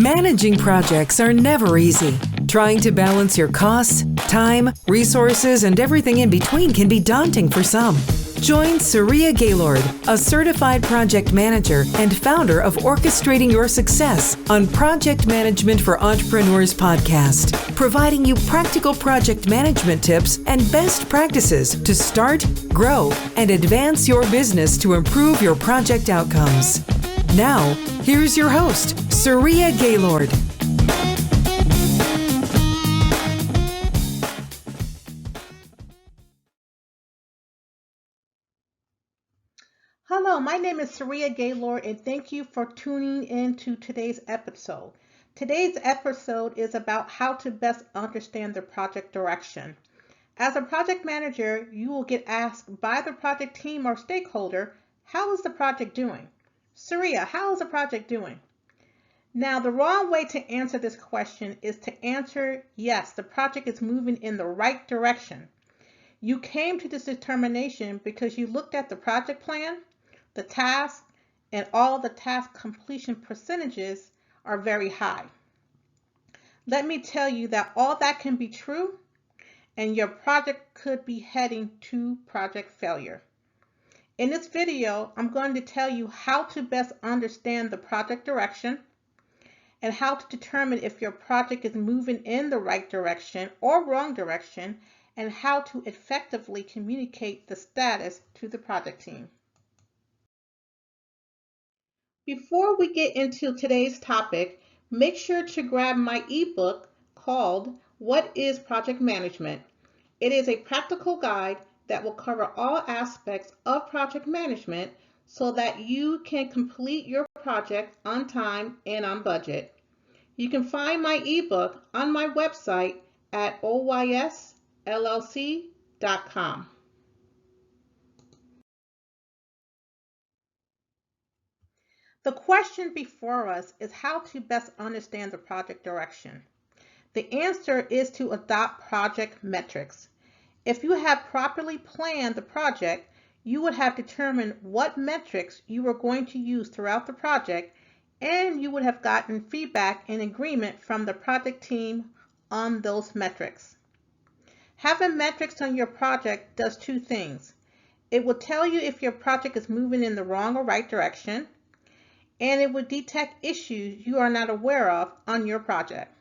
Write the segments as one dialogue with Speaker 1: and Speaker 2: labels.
Speaker 1: Managing projects are never easy. Trying to balance your costs, time, resources, and everything in between can be daunting for some. Join Saria Gaylord, a certified project manager and founder of Orchestrating Your Success on Project Management for Entrepreneurs podcast, providing you practical project management tips and best practices to start, grow, and advance your business to improve your project outcomes. Now, here's your host, Saria Gaylord.
Speaker 2: Hello, my name is Saria Gaylord, and thank you for tuning in to today's episode. Today's episode is about how to best understand the project direction. As a project manager, you will get asked by the project team or stakeholder, how is the project doing? Saria, how is the project doing? Now, the wrong way to answer this question is to answer, yes, the project is moving in the right direction. You came to this determination because you looked at the project plan, the task, and all the task completion percentages are very high. Let me tell you that all that can be true, and your project could be heading to project failure. In this video, I'm going to tell you how to best understand the project direction and how to determine if your project is moving in the right direction or wrong direction, and how to effectively communicate the status to the project team. Before we get into today's topic, make sure to grab my ebook called What is Project Management? It is a practical guide that will cover all aspects of project management so that you can complete your project on time and on budget. You can find my ebook on my website at oysllc.com. The question before us is how to best understand the project direction. The answer is to adopt project metrics. If you have properly planned the project, you would have determined what metrics you were going to use throughout the project, and you would have gotten feedback and agreement from the project team on those metrics. Having metrics on your project does two things. It will tell you if your project is moving in the wrong or right direction, and it will detect issues you are not aware of on your project.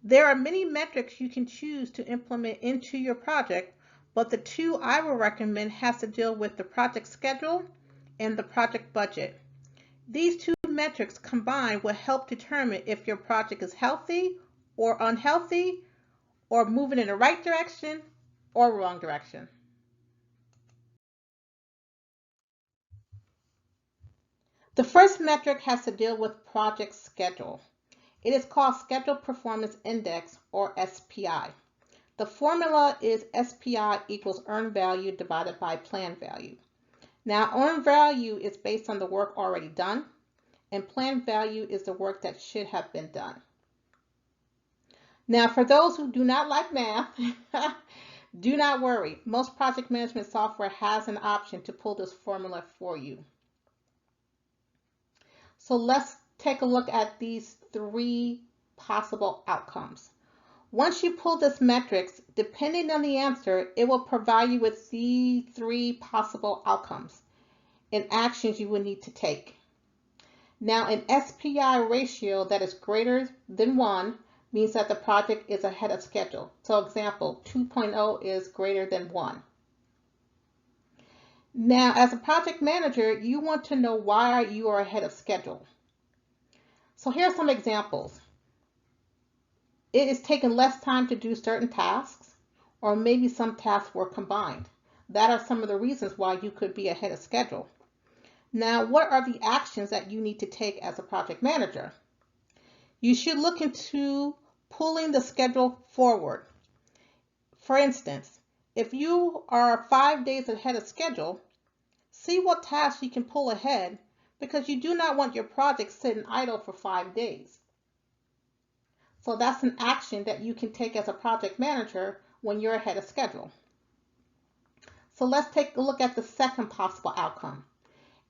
Speaker 2: There are many metrics you can choose to implement into your project, but the two I will recommend has to deal with the project schedule and the project budget. These two metrics combined will help determine if your project is healthy or unhealthy, or moving in the right direction or wrong direction. The first metric has to deal with project schedule. It is called Schedule Performance Index, or SPI. The formula is SPI equals earned value divided by planned value. Now, earned value is based on the work already done, and planned value is the work that should have been done. Now, for those who do not like math, do not worry. Most project management software has an option to pull this formula for you. So let's take a look at these three possible outcomes. Once you pull this metrics, depending on the answer, it will provide you with the three possible outcomes and actions you will need to take. Now, an SPI ratio that is greater than 1 means that the project is ahead of schedule. So example, 2.0 is greater than 1. Now, as a project manager, you want to know why you are ahead of schedule. So here are some examples. It is taking less time to do certain tasks, or maybe some tasks were combined. That are some of the reasons why you could be ahead of schedule. Now, what are the actions that you need to take as a project manager? You should look into pulling the schedule forward. For instance, if you are 5 days ahead of schedule, see what tasks you can pull ahead, because you do not want your project sitting idle for 5 days. So that's an action that you can take as a project manager when you're ahead of schedule. So let's take a look at the second possible outcome.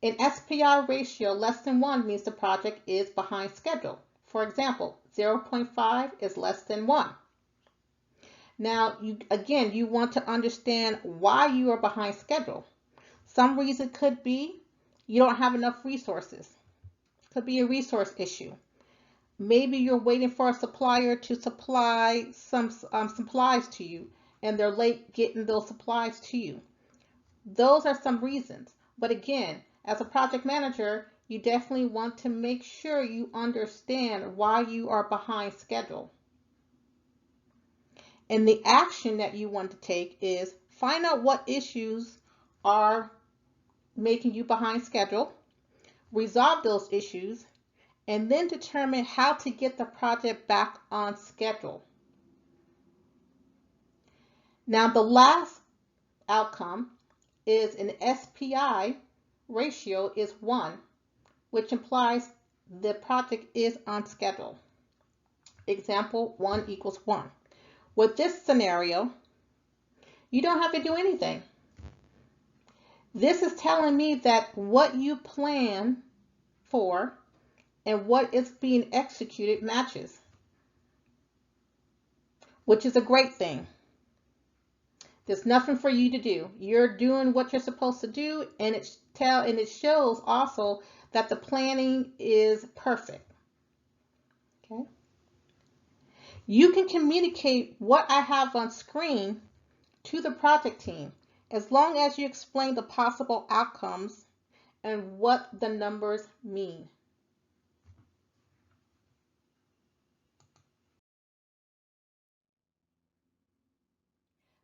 Speaker 2: An SPI ratio less than 1 means the project is behind schedule. For example, 0.5 is less than 1. Now, you want to understand why you are behind schedule. Some reason could be you don't have enough resources. Could be a resource issue. Maybe you're waiting for a supplier to supply some supplies to you, and they're late getting those supplies to you. Those are some reasons. But again, as a project manager, you definitely want to make sure you understand why you are behind schedule. And the action that you want to take is find out what issues are making you behind schedule, resolve those issues, and then determine how to get the project back on schedule. Now, the last outcome is an SPI ratio is 1, which implies the project is on schedule. Example, 1 equals 1. With this scenario, you don't have to do anything. This is telling me that what you plan for and what is being executed matches, which is a great thing. There's nothing for you to do. You're doing what you're supposed to do, and it shows also that the planning is perfect. Okay? You can communicate what I have on screen to the project team as long as you explain the possible outcomes and what the numbers mean.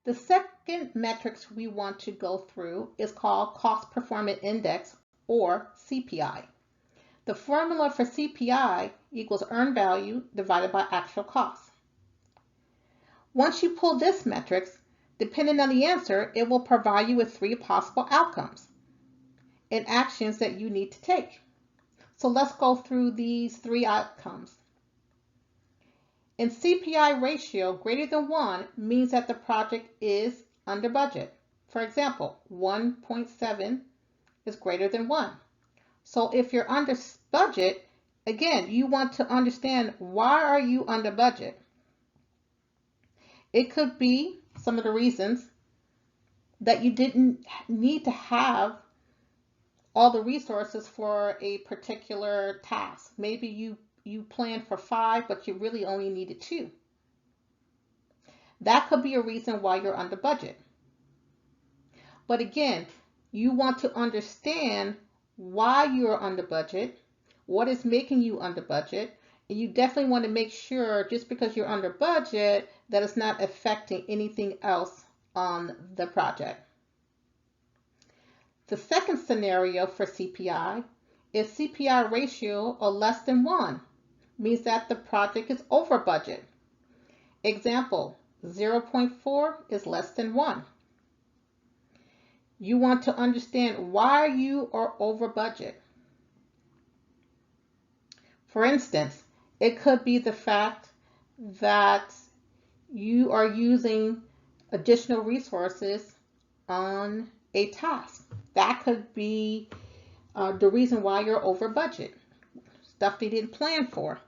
Speaker 2: The second metrics we want to go through is called Cost Performance Index, or CPI. The formula for CPI equals earned value divided by actual cost. Once you pull this metrics, depending on the answer, it will provide you with 3 possible outcomes and actions that you need to take. So let's go through these 3 outcomes. In CPI ratio greater than 1 means that the project is under budget. For example, 1.7 is greater than 1. So if you're under budget, again, you want to understand why are you under budget. It could be some of the reasons that you didn't need to have all the resources for a particular task. Maybe you planned for 5, but you really only needed 2. That could be a reason why you're under budget. But again, you want to understand why you're under budget, what is making you under budget, and you definitely want to make sure just because you're under budget that it's not affecting anything else on the project. The second scenario for CPI is CPI ratio or less than 1. Means that the project is over budget. Example, 0.4 is less than 1. You want to understand why you are over budget. For instance, it could be the fact that you are using additional resources on a task. That could be the reason why you're over budget. Stuff they didn't plan for.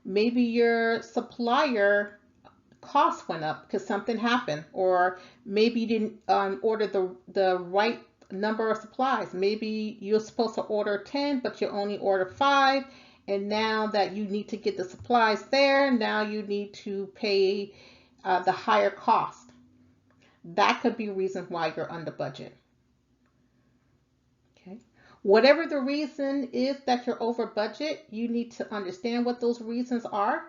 Speaker 2: Maybe your supplier cost went up because something happened, or maybe you didn't order the right number of supplies. Maybe you're supposed to order 10, but you only order 5, and now that you need to get the supplies there, now you need to pay the higher cost. That could be a reason why you're under budget. Whatever the reason is that you're over budget, you need to understand what those reasons are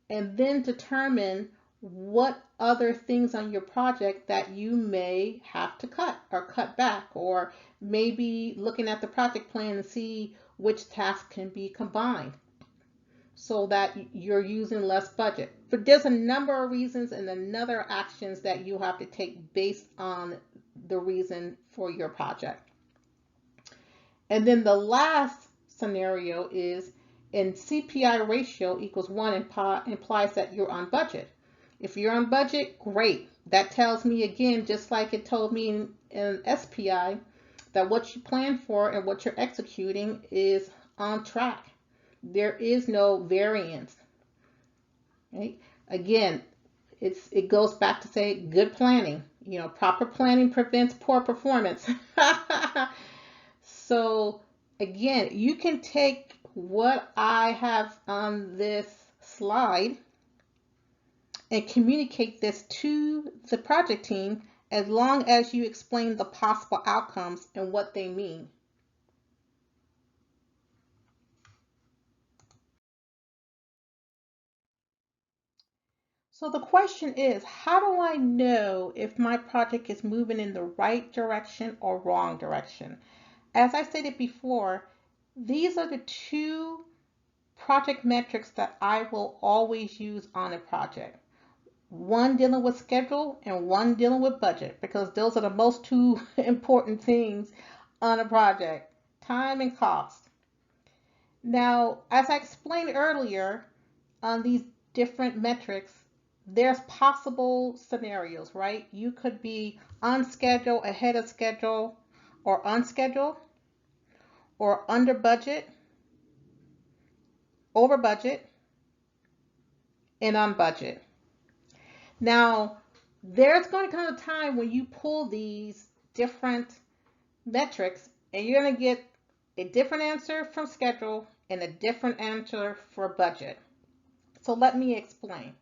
Speaker 2: and then determine what other things on your project that you may have to cut or cut back, or maybe looking at the project plan and see which tasks can be combined so that you're using less budget. But there's a number of reasons and another actions that you have to take based on the reason for your project. And then the last scenario is in CPI ratio equals 1 implies that you're on budget. If you're on budget, great. That tells me again, just like it told me in SPI, that what you plan for and what you're executing is on track. there is no variance. Right? Again, it goes back to say good planning. Proper planning prevents poor performance. So again, you can take what I have on this slide and communicate this to the project team as long as you explain the possible outcomes and what they mean. So the question is, how do I know if my project is moving in the right direction or wrong direction? As I stated before, these are the two project metrics that I will always use on a project. One dealing with schedule and one dealing with budget, because those are the most two important things on a project, time and cost. Now, as I explained earlier, on these different metrics, there's possible scenarios, right? You could be on schedule, ahead of schedule, or on schedule, or under budget, over budget, and on budget. Now, there's going to come a time when you pull these different metrics and you're going to get a different answer from schedule and a different answer for budget. So let me explain.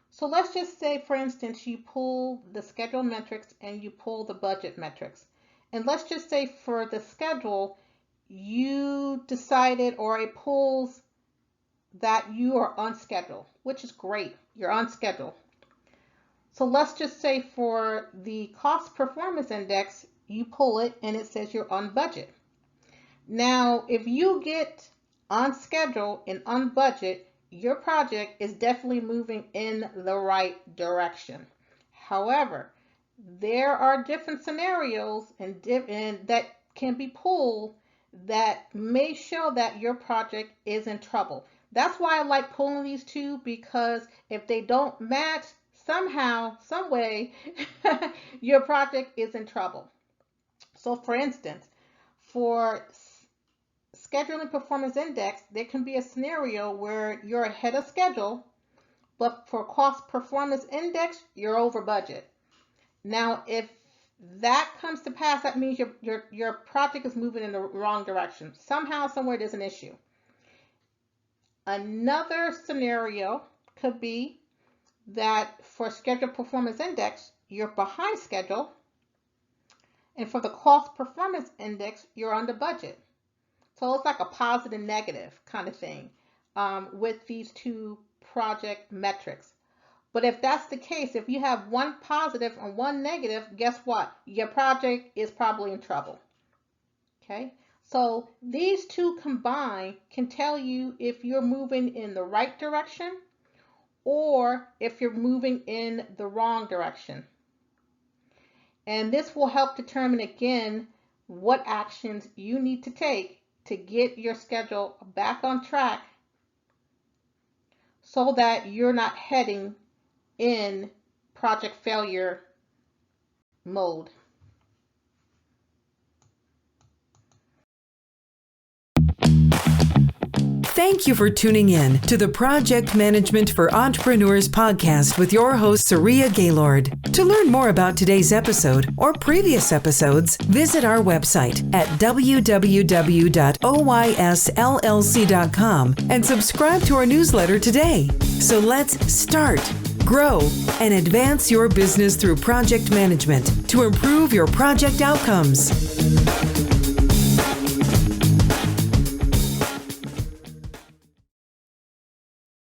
Speaker 2: So let's just say, for instance, you pull the schedule metrics and you pull the budget metrics. And let's just say for the schedule, you decided, or it pulls that you are on schedule, which is great. You're on schedule. So let's just say for the cost performance index, you pull it and it says you're on budget. Now, if you get on schedule and on budget, your project is definitely moving in the right direction. However, there are different scenarios and that can be pulled that may show that your project is in trouble. That's why I like pulling these two, because if they don't match somehow, some way, your project is in trouble. So for instance, for scheduling performance index, there can be a scenario where you're ahead of schedule, but for cost performance index, you're over budget. Now, if that comes to pass, that means your project is moving in the wrong direction. Somehow, somewhere, there's an issue. Another scenario could be that for schedule performance index, you're behind schedule, and for the cost performance index, you're under budget. So it's like a positive negative kind of thing with these two project metrics. But if that's the case, if you have one positive and one negative, guess what? Your project is probably in trouble. Okay? So these two combined can tell you if you're moving in the right direction or if you're moving in the wrong direction. And this will help determine again what actions you need to take to get your schedule back on track so that you're not heading in project failure mode.
Speaker 1: Thank you for tuning in to the Project Management for Entrepreneurs podcast with your host, Saria Gaylord. To learn more about today's episode or previous episodes, visit our website at www.oysllc.com and subscribe to our newsletter today. So let's start, grow, and advance your business through project management to improve your project outcomes.